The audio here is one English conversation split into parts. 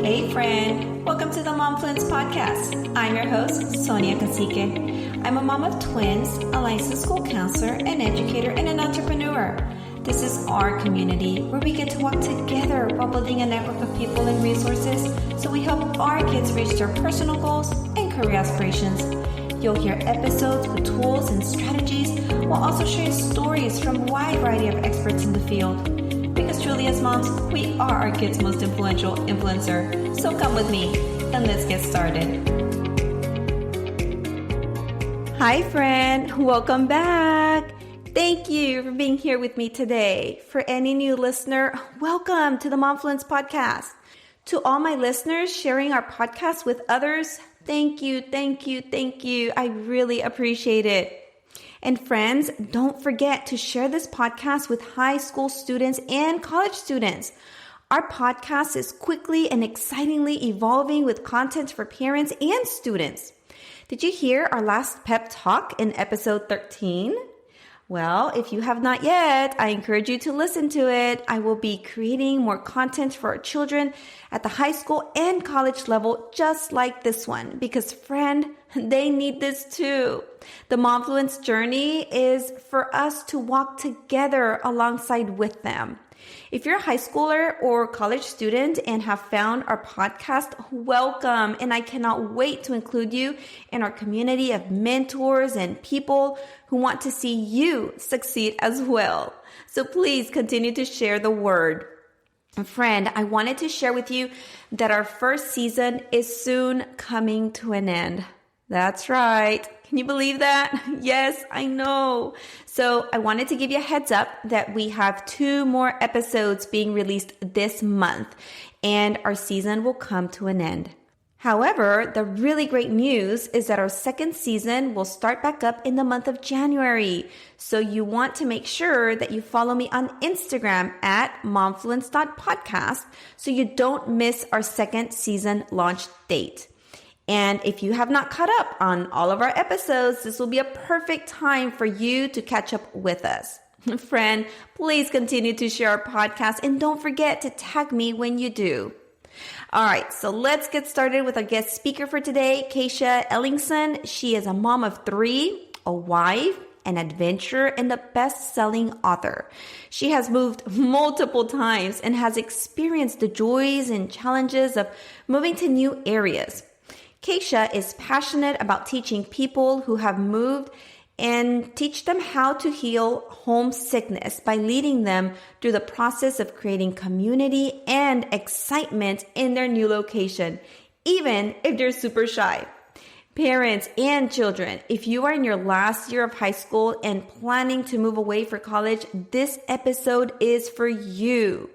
Hey friend, welcome to the Momfluence podcast. I'm your host, Sonia Kaycia. I'm a mom of twins, a licensed school counselor, an educator, and an entrepreneur. This is our community where we get to walk together while building a network of people and resources so we help our kids reach their personal goals and career aspirations. You'll hear episodes with tools and strategies while also sharing stories from a wide variety of experts in the field. Because truly as moms, we are our kids' most influential influencer. So come with me and let's get started. Hi friend, welcome back. Thank you for being here with me today. For any new listener, welcome to the Momfluence podcast. To all my listeners sharing our podcast with others, thank you. I really appreciate it. And friends, don't forget to share this podcast with high school students and college students. Our podcast is quickly and excitingly evolving with content for parents and students. Did you hear our last pep talk in episode 13? Well, if you have not yet, I encourage you to listen to it. I will be creating more content for our children at the high school and college level, just like this one, because friend, they need this too. The Momfluence journey is for us to walk together alongside with them. If you're a high schooler or college student and have found our podcast, welcome. And I cannot wait to include you in our community of mentors and people who want to see you succeed as well. So please continue to share the word. Friend, I wanted to share with you that our first season is soon coming to an end. That's right. Can you believe that? Yes, I know. So I wanted to give you a heads up that we have 2 more episodes being released this month, and our season will come to an end. However, the really great news is that our second season will start back up in the month of January. So you want to make sure that you follow me on Instagram at momfluence.podcast so you don't miss our second season launch date. And if you have not caught up on all of our episodes, this will be a perfect time for you to catch up with us. Friend, please continue to share our podcast and don't forget to tag me when you do. All right, so let's get started with our guest speaker for today, Kaycia Ellingsen. She is a mom of 3, a wife, an adventurer, and a best-selling author. She has moved multiple times and has experienced the joys and challenges of moving to new areas. Kaycia is passionate about teaching people who have moved and teach them how to heal homesickness by leading them through the process of creating community and excitement in their new location, even if they're super shy. Parents and children, if you are in your last year of high school and planning to move away for college, this episode is for you.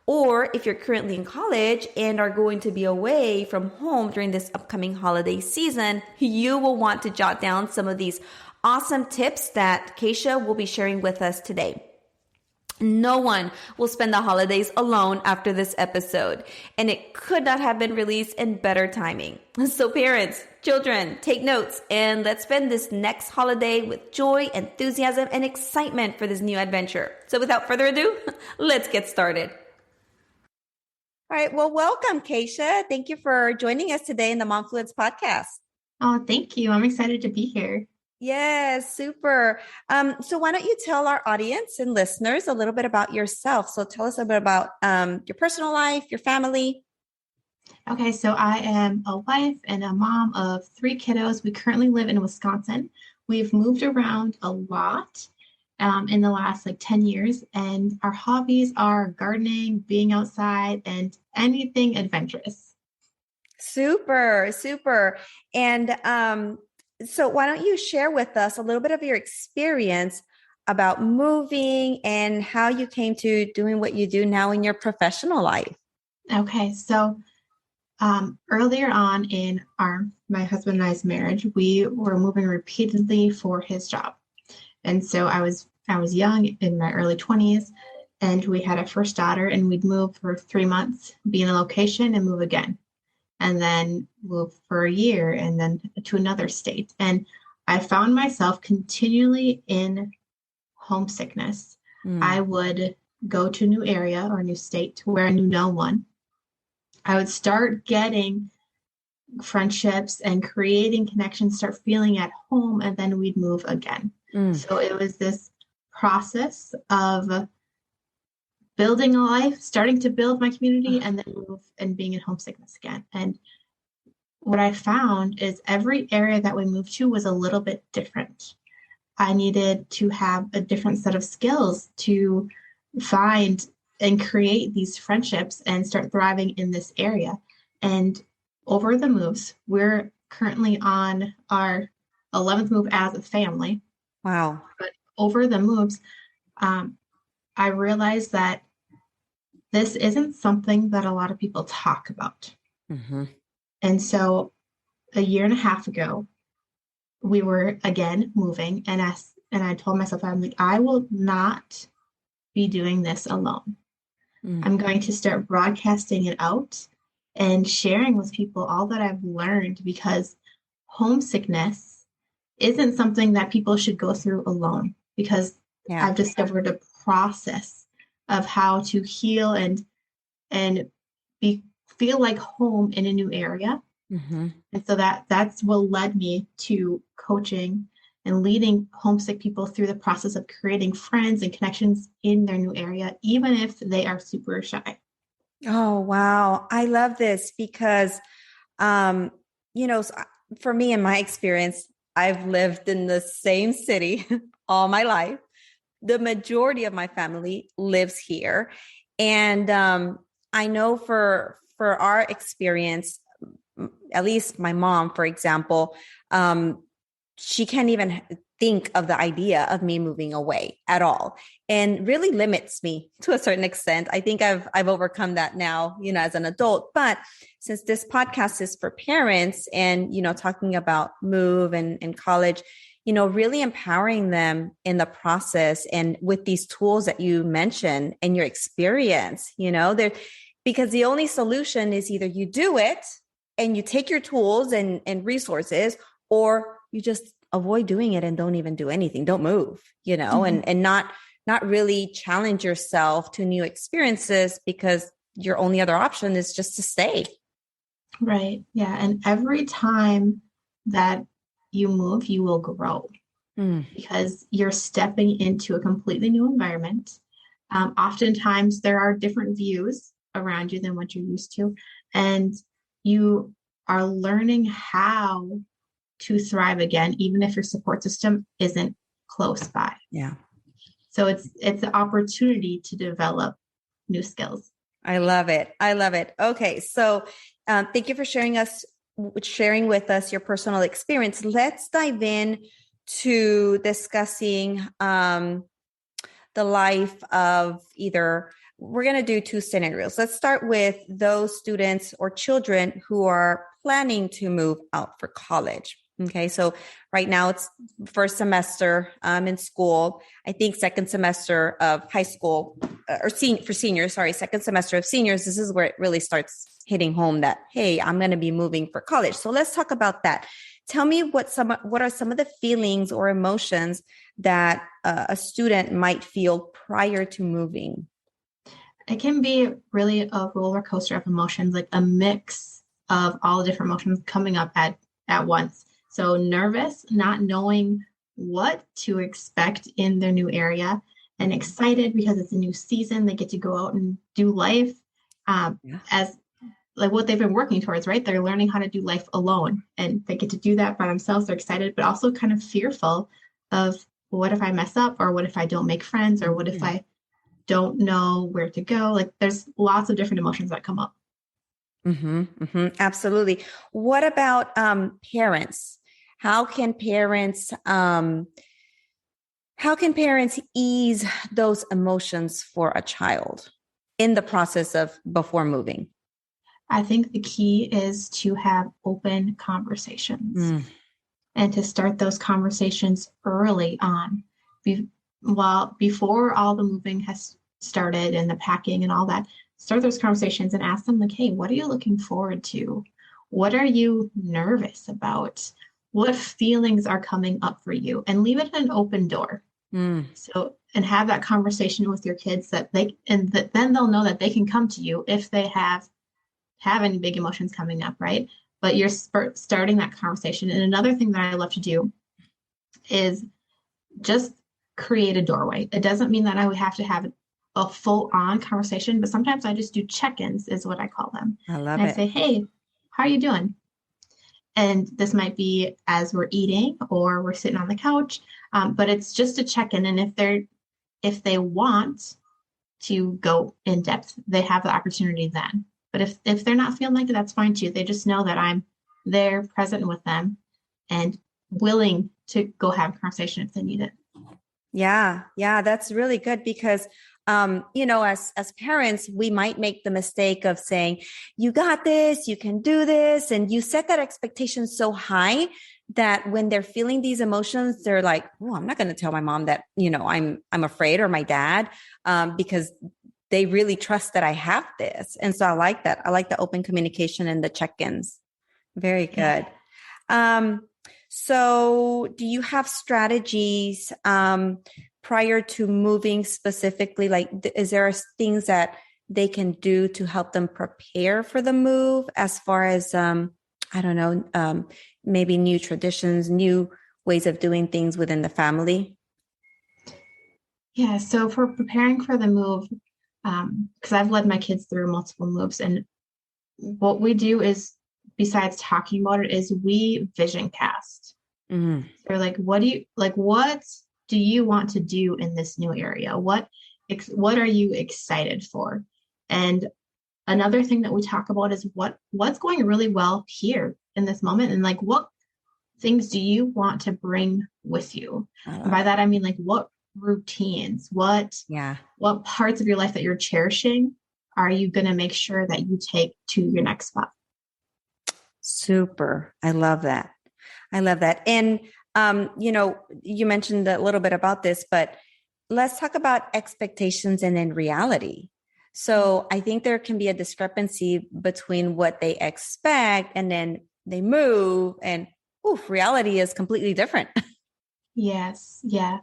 Or if you're currently in college and are going to be away from home during this upcoming holiday season, you will want to jot down some of these awesome tips that Kaycia will be sharing with us today. No one will spend the holidays alone after this episode, and it could not have been released in better timing. So parents, children, take notes, and let's spend this next holiday with joy, enthusiasm, and excitement for this new adventure. So without further ado, let's get started. All right. Well, welcome, Kaycia. Thank you for joining us today in the Momfluence podcast. Oh, thank you. I'm excited to be here. Yes, super. So why don't you tell our audience and listeners a little bit about yourself? So tell us a bit about your personal life, your family. Okay, so I am a wife and a mom of 3 kiddos. We currently live in Wisconsin. We've moved around a lot in the last 10 years, and our hobbies are gardening, being outside, and anything adventurous. Super. And so why don't you share with us a little bit of your experience about moving and how you came to doing what you do now in your professional life? Okay, so earlier on in my husband and I's marriage, we were moving repeatedly for his job. And so I was young in my early 20s, and we had a first daughter, and we'd move for 3 months, be in a location and move again, and then move for a year and then to another state. And I found myself continually in homesickness. I would go to a new area or a new state where I knew no one. I would start getting friendships and creating connections, start feeling at home, and then we'd move again. Mm. So it was this process of building a life, starting to build my community, and then move and being in homesickness again. And what I found is every area that we moved to was a little bit different. I needed to have a different set of skills to find and create these friendships and start thriving in this area. And over the moves, we're currently on our 11th move as a family. Wow. But over the moves, I realized that this isn't something that a lot of people talk about. Mm-hmm. And so a year and a half ago, we were again moving, and I told myself, I'm like, I will not be doing this alone. Mm. I'm going to start broadcasting it out and sharing with people all that I've learned, because homesickness isn't something that people should go through alone, because Yeah. I've discovered a process of how to heal and feel like home in a new area. Mm-hmm. And so that's what led me to coaching and leading homesick people through the process of creating friends and connections in their new area, even if they are super shy. Oh, wow. I love this because, um, for me, in my experience, I've lived in the same city all my life. The majority of my family lives here. And I know for our experience, at least my mom, for example, she can't even think of the idea of me moving away at all, and really limits me to a certain extent. I think I've overcome that now, as an adult. But since this podcast is for parents and, talking about move and college, really empowering them in the process and with these tools that you mentioned and your experience, because the only solution is either you do it and you take your tools and resources, or you just avoid doing it and don't even do anything. Don't move, Mm-hmm. and not really challenge yourself to new experiences, because your only other option is just to stay. Right. Yeah. And every time that you move, you will grow because you're stepping into a completely new environment. Oftentimes, there are different views around you than what you're used to. And you are learning how to thrive again, even if your support system isn't close by. Yeah. So it's an opportunity to develop new skills. I love it. I love it. Okay. So thank you for sharing with us your personal experience. Let's dive in to discussing the life of we're going to do two scenarios. Let's start with those students or children who are planning to move out for college. Okay. So right now it's first semester in school. I think second semester of high school for seniors, second semester of seniors. This is where it really starts hitting home that, hey, I'm going to be moving for college. So let's talk about that. Tell me what are some of the feelings or emotions that a student might feel prior to moving? It can be really a roller coaster of emotions, like a mix of all the different emotions coming up at once. So nervous, not knowing what to expect in their new area, and excited because it's a new season. They get to go out and do life as like what they've been working towards, right? They're learning how to do life alone, and they get to do that by themselves. They're excited, but also kind of fearful of, what if I mess up, or what if I don't make friends, or what if I don't know where to go? Like there's lots of different emotions that come up. Mm-hmm, mm-hmm, absolutely. What about parents? How can parents ease those emotions for a child in the process of before moving? I think the key is to have open conversations and to start those conversations early on. Before all the moving has started and the packing and all that, start those conversations and ask them, like, hey, what are you looking forward to? What are you nervous about? What feelings are coming up for you? And leave it an open door. So, and have that conversation with your kids then they'll know that they can come to you if they have have any big emotions coming up, right? But you're starting that conversation. And another thing that I love to do is just create a doorway. It doesn't mean that I would have to have a full on conversation, but sometimes I just do check-ins is what I call them. I And love I it. say, hey, how are you doing? And this might be as we're eating or we're sitting on the couch, but it's just a check-in. And if they want to go in depth, they have the opportunity then. But if they're not feeling like it, that's fine too. They just know that I'm there, present with them, and willing to go have a conversation if they need it. Yeah, yeah, that's really good because as parents, we might make the mistake of saying, you got this, you can do this, and you set that expectation so high that when they're feeling these emotions, they're like, oh, I'm not going to tell my mom that, I'm afraid, or my dad, because they really trust that I have this. And so I like that. I like the open communication and the check-ins. Very Yeah. good. Um, so do you have strategies prior to moving specifically? Like, is there things that they can do to help them prepare for the move as far as, I don't know, maybe new traditions, new ways of doing things within the family? Yeah. So for preparing for the move, because I've led my kids through multiple moves, and what we do is, besides talking about it, is we vision cast. Mm, They're like, what do you want to do in this new area? What are you excited for? And another thing that we talk about is what's going really well here in this moment, and like what things do you want to bring with you? I And love by it. that I mean like what routines, Yeah. what parts of your life that you're cherishing are you going to make sure that you take to your next spot? Super. I love that. I love that. And, you mentioned a little bit about this, but let's talk about expectations and then reality. So I think there can be a discrepancy between what they expect and then they move, and oof, reality is completely different. Yes, yeah.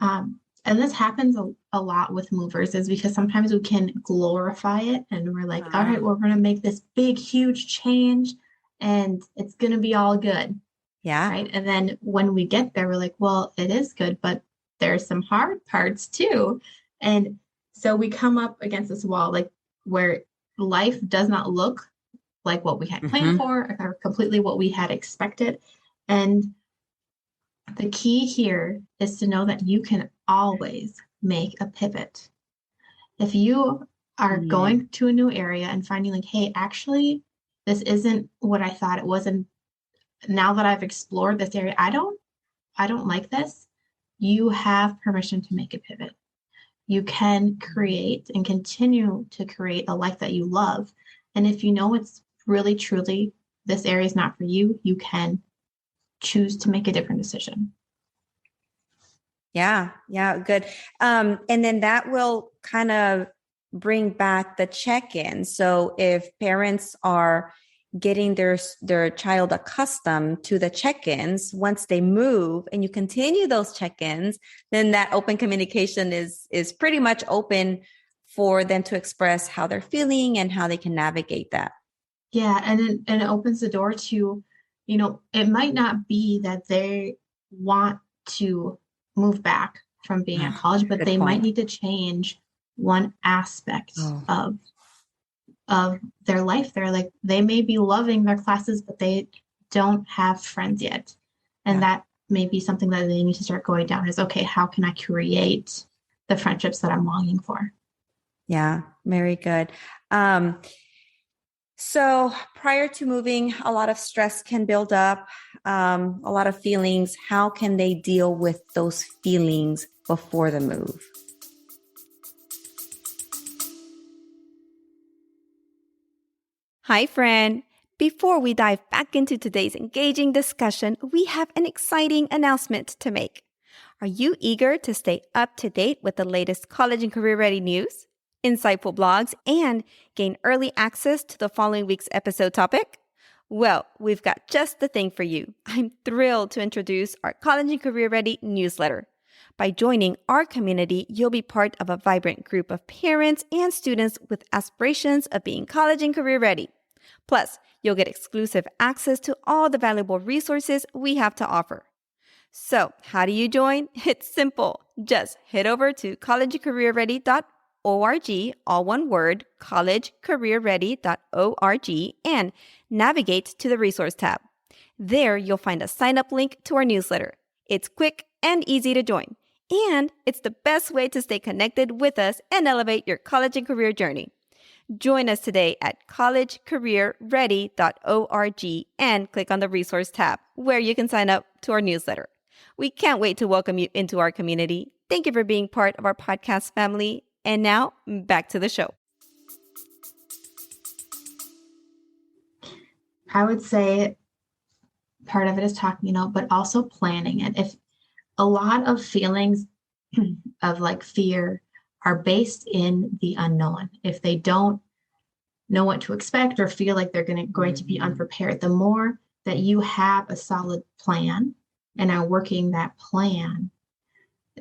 And this happens a lot with movers, is because sometimes we can glorify it and we're like, all right, Ah, we're going to make this big, huge change and it's going to be all good. yeah. Right. And then when we get there, we're like, well, it is good, but there's some hard parts too. And so we come up against this wall, like where life does not look like what we had planned Hmm. for or completely what we had expected. And the key here is to know that you can always make a pivot. If you are Yeah. going to a new area and finding like, hey, actually, this isn't what I thought it was, and now that I've explored this area, I don't like this, you have permission to make a pivot. You can create and continue to create a life that you love. And if you know it's really truly this area is not for you, you can choose to make a different decision. Yeah, yeah, good. And then that will kind of bring back the check-in. So if parents are getting their child accustomed to the check-ins, once they move and you continue those check-ins, then that open communication is pretty much open for them to express how they're feeling and how they can navigate that. Yeah, and it opens the door to, it might not be that they want to move back from being at Oh, college, but good they might point. need to change one aspect Oh, of their life. They're like, they may be loving their classes, but they don't have friends yet. And yeah. that may be something that they need to start going down is, okay, how can I create the friendships that I'm longing for? Yeah, very good. Um, So prior to moving, a lot of stress can build up, a lot of feelings. How can they deal with those feelings before the move? Hi, friend. Before we dive back into today's engaging discussion, we have an exciting announcement to make. Are you eager to stay up to date with the latest college and career ready news, insightful blogs, and gain early access to the following week's episode topic? Well, we've got just the thing for you. I'm thrilled to introduce our College and Career Ready newsletter. By joining our community, you'll be part of a vibrant group of parents and students with aspirations of being college and career ready. Plus, you'll get exclusive access to all the valuable resources we have to offer. So, how do you join? It's simple. Just head over to collegecareerready.org, all one word, collegecareerready.org, and navigate to the resource tab. There, you'll find a sign up link to our newsletter. It's quick and easy to join, and it's the best way to stay connected with us and elevate your college and career journey. Join us today at collegecareerready.org and click on the resource tab where you can sign up to our newsletter. We can't wait to welcome you into our community. Thank you for being part of our podcast family. And now, back to the show. I would say part of it is talking out, but also planning it. If a lot of feelings of like fear are based in the unknown, if they don't know what to expect or feel like they're going to be unprepared, the more that you have a solid plan and are working that plan,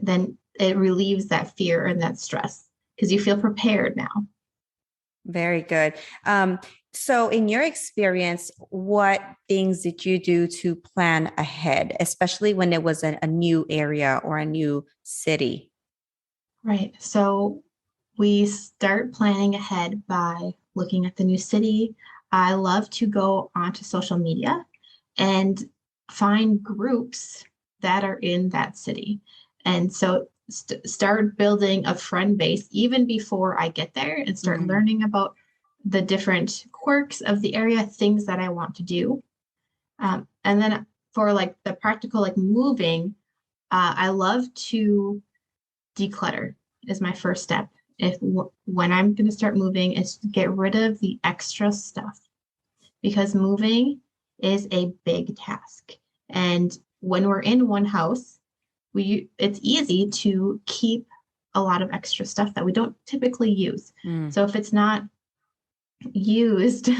then it relieves that fear and that stress because you feel prepared now. Very good. So in your experience, what things did you do to plan ahead, especially when it was a new area or a new city? Right. So we start planning ahead by looking at the new city. I love to go onto social media and find groups that are in that city. And so start building a friend base even before I get there and start learning about the different quirks of the area, things that I want to do. And then for like the practical, like moving, I love to declutter is my first step. When I'm going to start moving, is to get rid of the extra stuff because moving is a big task. And when we're in one house, it's easy to keep a lot of extra stuff that we don't typically use. So if it's not used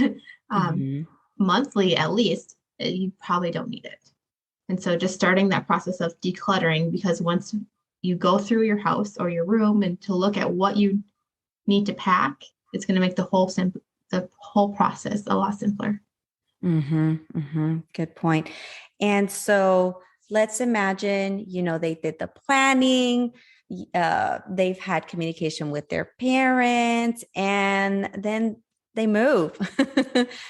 monthly at least, you probably don't need it. And so just starting that process of decluttering, because once you go through your house or your room and to look at what you need to pack, it's going to make the whole process a lot simpler. Good point. And so let's imagine, they did the planning, they've had communication with their parents, and then they move.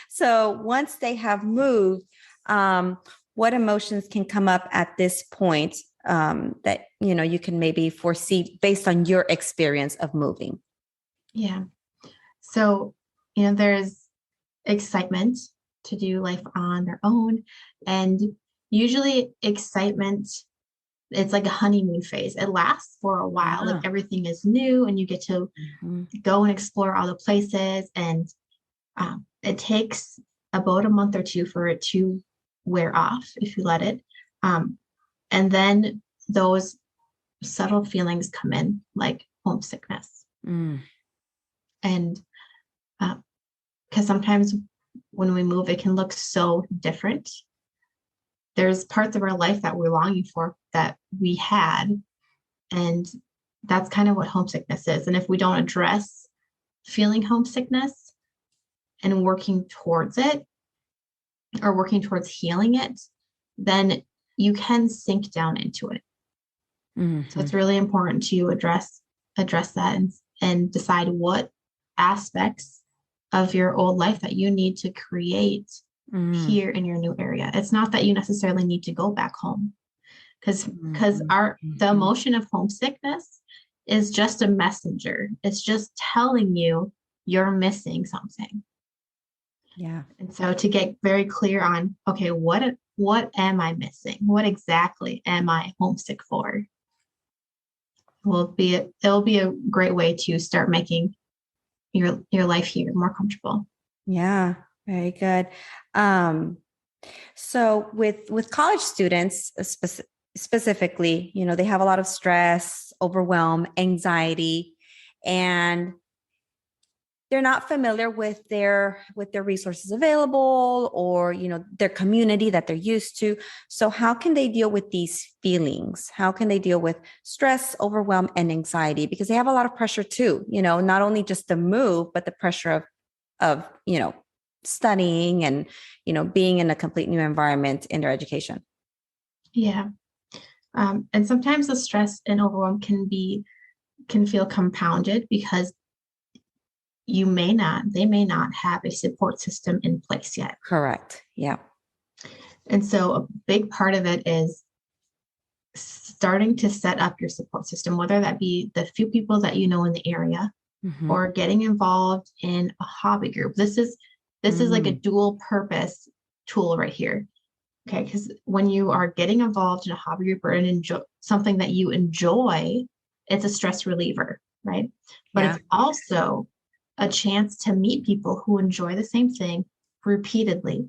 So once they have moved, what emotions can come up at this point that, you can maybe foresee based on your experience of moving? Yeah. So, there's excitement to do life on their own. And usually excitement, it's like a honeymoon phase. It lasts for a while. Like everything is new and you get to go and explore all the places. And it takes about a month or two for it to wear off if you let it. And then those subtle feelings come in like homesickness. And because sometimes when we move, it can look so different. There's parts of our life that we're longing for that we had. And that's kind of what homesickness is. And if we don't address feeling homesickness and working towards it or working towards healing it, then you can sink down into it. So it's really important to address that and decide what aspects of your old life that you need to create here in your new area. It's not that you necessarily need to go back home because the emotion of homesickness is just a messenger. It's just telling you you're missing something. Yeah. And so to get very clear on, okay, what am I missing? What exactly am I homesick for? It'll be a great way to start making your life here more comfortable. Yeah, very good. So with college students specifically, they have a lot of stress, overwhelm, anxiety, and they're not familiar with their resources available or, their community that they're used to. So how can they deal with these feelings? How can they deal with stress, overwhelm, and anxiety? Because they have a lot of pressure too, not only just the move, but the pressure of, studying and, being in a complete new environment in their education. Yeah. And sometimes the stress and overwhelm can feel compounded because they may not have a support system in place yet. Correct. Yeah. And so a big part of it is starting to set up your support system, whether that be the few people that you know in the area or getting involved in a hobby group. This is like a dual purpose tool right here. Okay, because when you are getting involved in a hobby group or something that you enjoy, it's a stress reliever, right? But it's also a chance to meet people who enjoy the same thing repeatedly.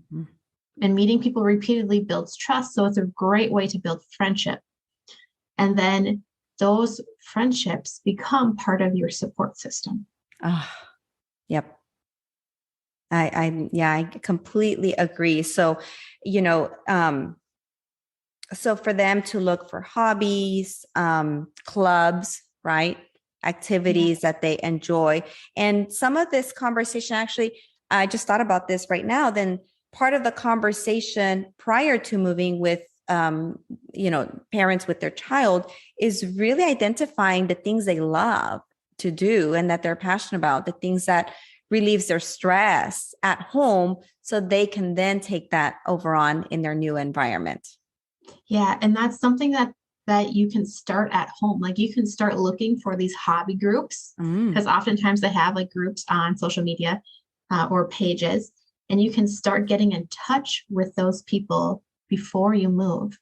And meeting people repeatedly builds trust. So it's a great way to build friendship. And then those friendships become part of your support system. Yep. I completely agree. So, so for them to look for hobbies, clubs, right? Activities that they enjoy. And some of this conversation, actually, I just thought about this right now. Then part of the conversation prior to moving with, parents with their child is really identifying the things they love to do and that they're passionate about, the things that relieves their stress at home, so they can then take that over on in their new environment. Yeah, and that's something that you can start at home. Like you can start looking for these hobby groups because oftentimes they have like groups on social media or pages, and you can start getting in touch with those people before you move.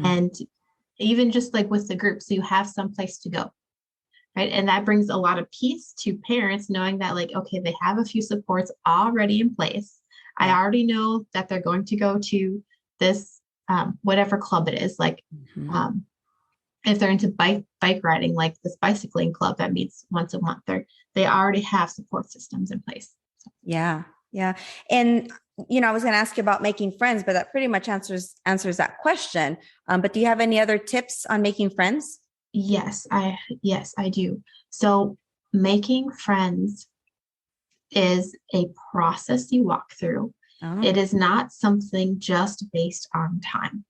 And even just like with the group, so you have some place to go. Right. And that brings a lot of peace to parents knowing that like, okay, they have a few supports already in place. I already know that they're going to go to this, whatever club it is. Like if they're into bike riding, like this bicycling club that meets once a month, they already have support systems in place. Yeah. Yeah. And, I was going to ask you about making friends, but that pretty much answers that question. But do you have any other tips on making friends? Yes, I do. So making friends is a process you walk through. It is not something just based on time.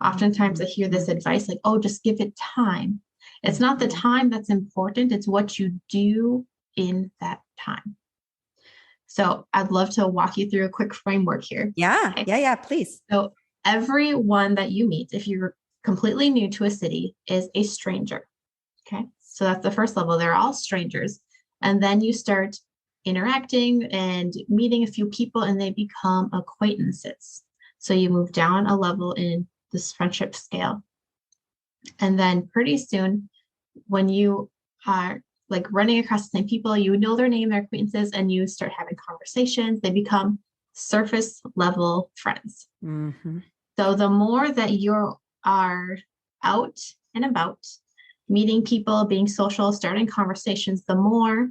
Oftentimes I hear this advice like, oh, just give it time. It's not the time that's important. It's what you do in that time. So I'd love to walk you through a quick framework here. Yeah. Okay? Yeah, please. So everyone that you meet, if you're completely new to a city, is a stranger. Okay. So that's the first level. They're all strangers. And then you start interacting and meeting a few people and they become acquaintances. So you move down a level in this friendship scale. And then pretty soon, when you are like running across the same people, you know their name, their acquaintances, and you start having conversations. They become surface level friends. So the more that you are out and about, meeting people, being social, starting conversations, the more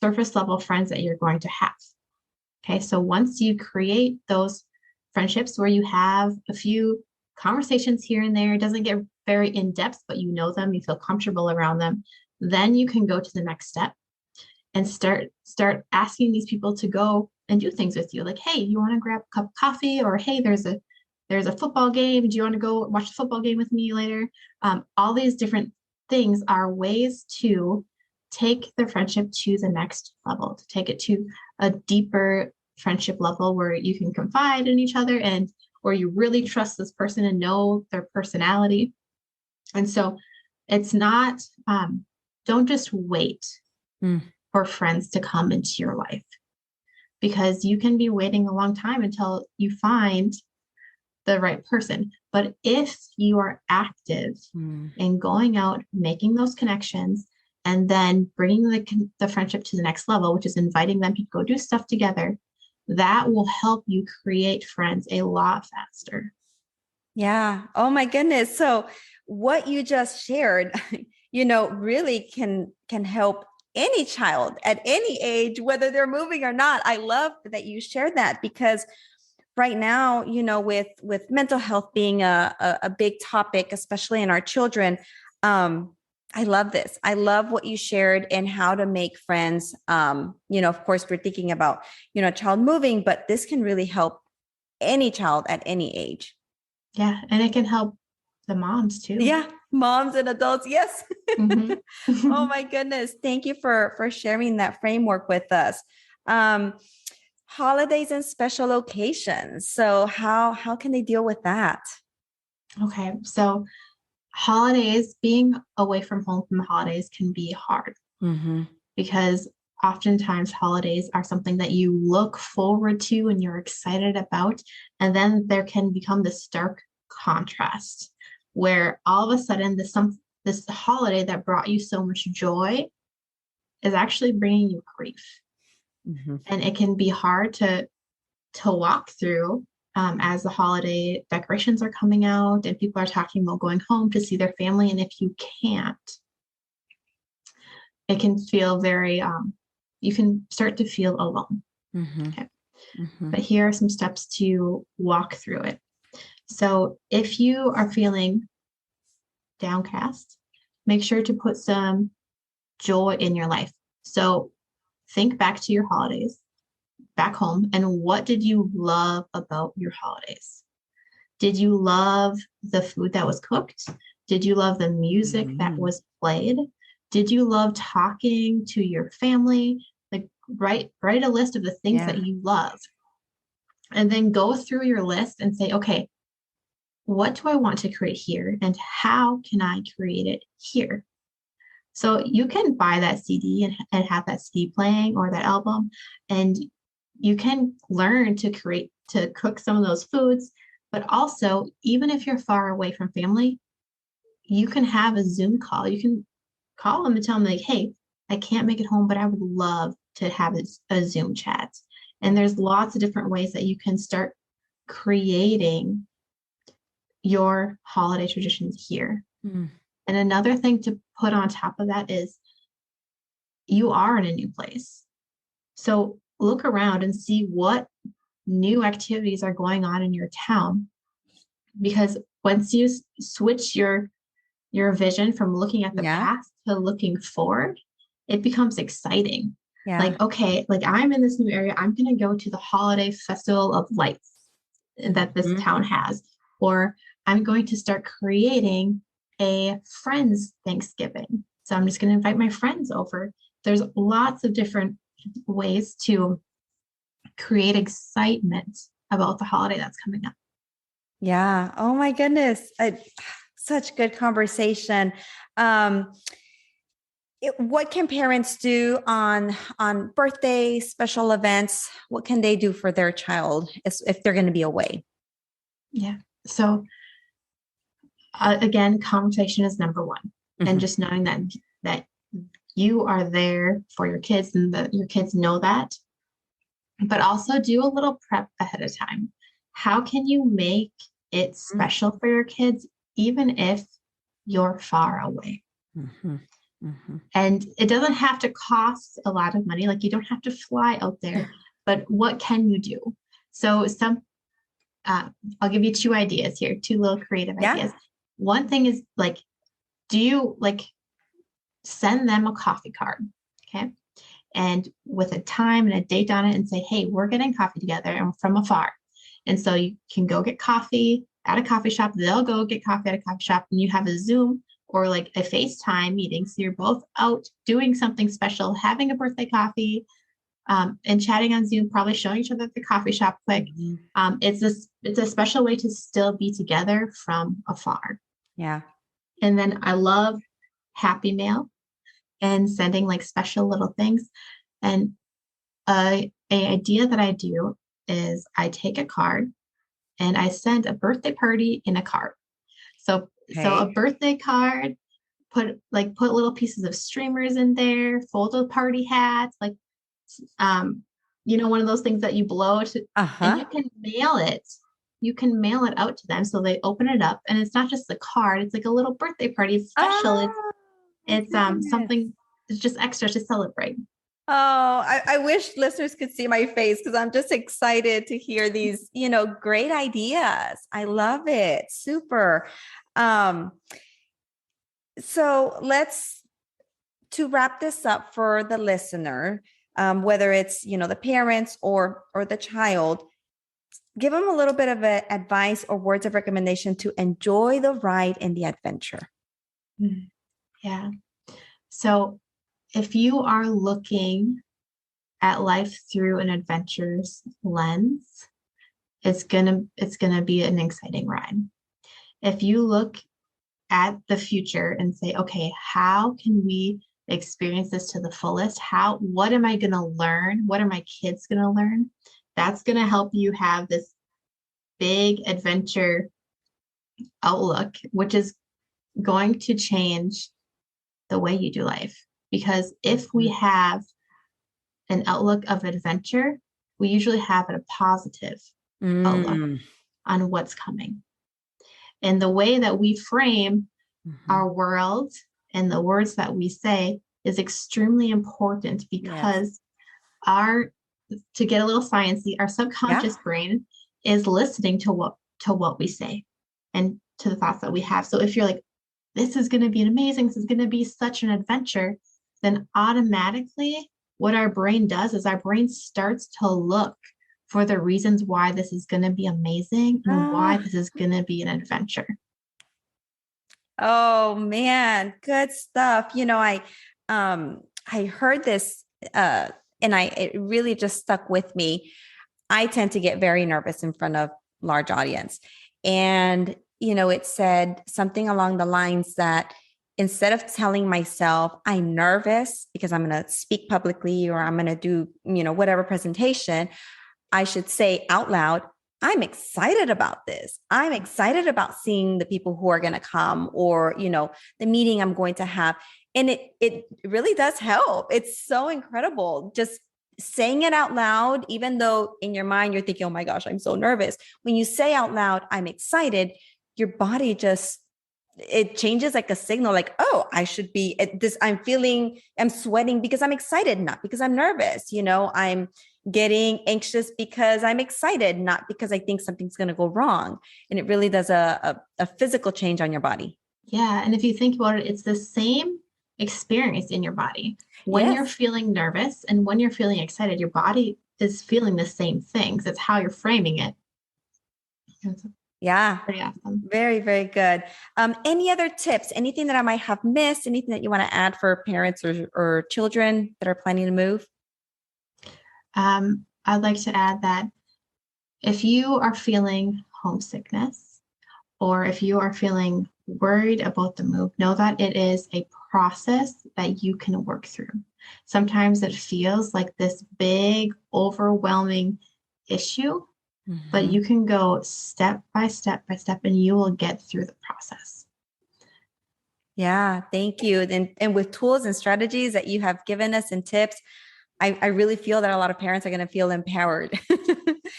surface level friends that you're going to have. Okay, so once you create those friendships where you have a few conversations here and there, it doesn't get very in depth, but you know them, you feel comfortable around them, then you can go to the next step and start asking these people to go and do things with you. Like, hey, you want to grab a cup of coffee? Or hey, there's a football game. Do you want to go watch the football game with me later? All these different things are ways to take the friendship to the next level, to take it to a deeper friendship level where you can confide in each other and where you really trust this person and know their personality. And so it's not, don't just wait for friends to come into your life, because you can be waiting a long time until you find the right person. But if you are active in going out, making those connections, and then bringing the friendship to the next level, which is inviting them to go do stuff together, that will help you create friends a lot faster. Yeah. Oh my goodness. So what you just shared, really can help any child at any age, whether they're moving or not. I love that you shared that, because right now, with mental health being a big topic, especially in our children, I love this. I love what you shared and how to make friends. Of course, we're thinking about, a child moving, but this can really help any child at any age. Yeah. And it can help the moms too. Yeah. Moms and adults. Yes. Mm-hmm. Oh my goodness. Thank you for sharing that framework with us. Um, Holidays and special occasions. So how can they deal with that? Okay. So holidays, being away from home from the holidays can be hard Mm-hmm. because oftentimes holidays are something that you look forward to and you're excited about. And then there can become this stark contrast where all of a sudden this holiday that brought you so much joy is actually bringing you grief. Mm-hmm. And it can be hard to walk through as the holiday decorations are coming out and people are talking about going home to see their family. And if you can't, it can feel very, you can start to feel alone. Mm-hmm. Okay. Mm-hmm. But here are some steps to walk through it. So if you are feeling downcast, make sure to put some joy in your life. So think back to your holidays back home and what did you love about your holidays? Did you love the food that was cooked? Did you love the music that Mm-hmm. was played? Did you love talking to your family? Like write a list of the things Yeah. that you love. And then go through your list and say, okay, what do I want to create here? And how can I create it here? So you can buy that CD and have that CD playing or that album, and you can learn to cook some of those foods. But also, even if you're far away from family, you can have a Zoom call. You can call them and tell them, like, hey, I can't make it home, but I would love to have a Zoom chat. And Yeah. there's lots of different ways that you can start creating your holiday traditions here. Mm. And another thing to put on top of that is you are in a new place. So look around and see what new activities are going on in your town. Because once you switch your vision from looking at the Yeah. past to looking forward, it becomes exciting. Yeah. Like, okay, like I'm in this new area. I'm going to go to the holiday festival of lights that this Mhm. town has, or I'm going to start creating a friends Thanksgiving. So I'm just going to invite my friends over. There's lots of different ways to create excitement about the holiday that's coming up. Yeah. Oh my goodness. Such good conversation. Um, what can parents do on birthdays, special events? What can they do for their child if they're going to be away? Yeah. So again, conversation is number one, and Mhm. just knowing that you are there for your kids and that your kids know that. But also do a little prep ahead of time. How can you make it special for your kids, even if you're far away? Mhm. Mhm. And it doesn't have to cost a lot of money. Like you don't have to fly out there, but what can you do? So uh, I'll give you two ideas here, two little creative Yeah. ideas. One thing is like, do you like send them a coffee card? Okay. And with a time and a date on it and say, hey, we're getting coffee together and from afar. And so you can go get coffee at a coffee shop. They'll go get coffee at a coffee shop and you have a Zoom or like a FaceTime meeting. So you're both out doing something special, having a birthday coffee and chatting on Zoom, probably showing each other at the coffee shop quick. Mhm. It's a special way to still be together from afar. Yeah. And then I love Happy Mail and sending like special little things. And a idea that I do is I take a card and I send a birthday party in a card. So a Okay. birthday card, put little pieces of streamers in there, fold a party hat, like um, one of those things that you blow to, and Uh-huh. you can mail it. You can mail it out to them so they open it up, and it's not just a card; it's like a little birthday party. It's special. Oh my It's goodness. something. It's just extra to celebrate. Oh, I wish listeners could see my face because I'm just excited to hear these, great ideas. I love it. Super. Um, So to wrap this up for the listener, whether it's, the parents or the child, give them a little bit of advice or words of recommendation to enjoy the ride and the adventure. Yeah. So if you are looking at life through an adventurous lens, it's gonna be an exciting ride. If you look at the future and say, okay, how can we experience this to the fullest? What am I gonna learn? What are my kids gonna learn? That's gonna help you have this big adventure outlook, which is going to change the way you do life. Because if we have an outlook of adventure, we usually have a positive outlook on what's coming. And the way that we frame our world and the words that we say is extremely important because to get a little sciencey, our subconscious brain is listening to what we say and to the thoughts that we have. So if you're like, this is going to be amazing, this is going to be such an adventure, then automatically what our brain does is our brain starts to look for the reasons why this is going to be amazing and why this is going to be an adventure. Oh man, good stuff. I heard this and it really just stuck with me. I tend to get very nervous in front of large audience. And, it said something along the lines that instead of telling myself I'm nervous because I'm going to speak publicly or I'm going to do, whatever presentation, I should say out loud, I'm excited about this. I'm excited about seeing the people who are going to come or, the meeting I'm going to have. And it really does help. It's so incredible. Just saying it out loud, even though in your mind, you're thinking, oh my gosh, I'm so nervous. When you say out loud, I'm excited, your body it changes like a signal, like, oh, I should be at this. I'm sweating because I'm excited, not because I'm nervous. I'm getting anxious because I'm excited, not because I think something's going to go wrong. And it really does a physical change on your body. Yeah. And if you think about it, it's the same experience in your body. When you're feeling nervous and when you're feeling excited, your body is feeling the same things. It's how you're framing it. Yeah. Pretty awesome. Very, very good. Any other tips? Anything that I might have missed? Anything that you want to add for parents or children that are planning to move? I'd like to add that if you are feeling homesickness or if you are feeling worried about the move, know that it is a process that you can work through. Sometimes it feels like this big, overwhelming issue, but you can go step by step by step and you will get through the process. Yeah, thank you. And with tools and strategies that you have given us and tips, I really feel that a lot of parents are going to feel empowered.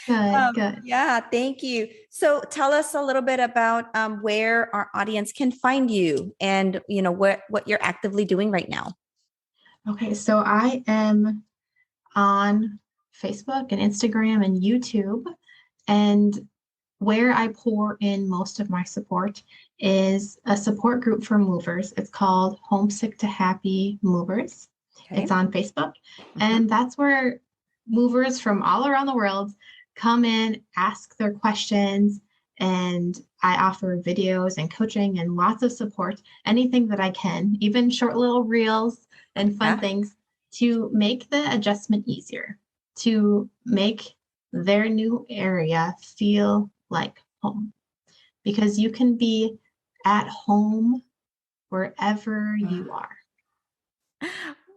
Good. Yeah, thank you. So tell us a little bit about where our audience can find you and, what you're actively doing right now. Okay, so I am on Facebook and Instagram and YouTube. And where I pour in most of my support is a support group for movers. It's called Homesick to Happy Movers. Okay. It's on Facebook. And that's where movers from all around the world come in, ask their questions, and I offer videos and coaching and lots of support, anything that I can, even short little reels and fun things to make the adjustment easier, to make their new area feel like home. Because you can be at home wherever you are.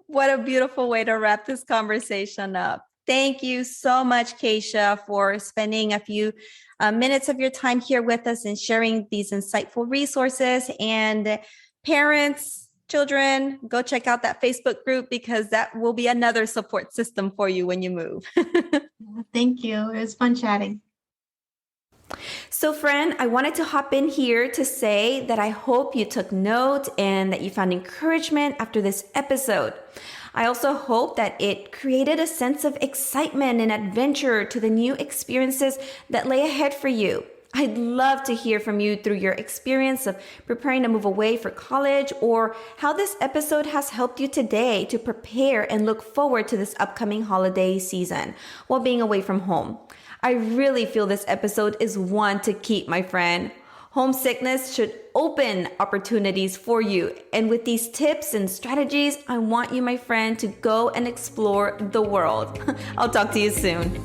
What a beautiful way to wrap this conversation up. Thank you so much, Kaycia, for spending a few minutes of your time here with us and sharing these insightful resources. And parents, children, go check out that Facebook group because that will be another support system for you when you move. Thank you. It was fun chatting. So friend, I wanted to hop in here to say that I hope you took note and that you found encouragement after this episode. I also hope that it created a sense of excitement and adventure to the new experiences that lay ahead for you. I'd love to hear from you through your experience of preparing to move away for college, or how this episode has helped you today to prepare and look forward to this upcoming holiday season while being away from home. I really feel this episode is one to keep, my friend. Homesickness should open opportunities for you. And with these tips and strategies, I want you, my friend, to go and explore the world. I'll talk to you soon.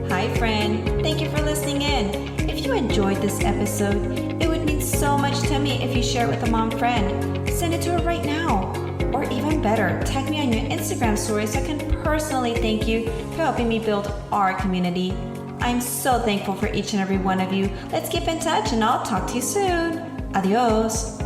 Hi, friend. Thank you for listening in. If you enjoyed this episode, it would mean so much to me if you share it with a mom friend. Send it to her right now. Or even better, tag me on your Instagram story so I can personally thank you for helping me build our community. I'm so thankful for each and every one of you. Let's keep in touch and I'll talk to you soon. Adios.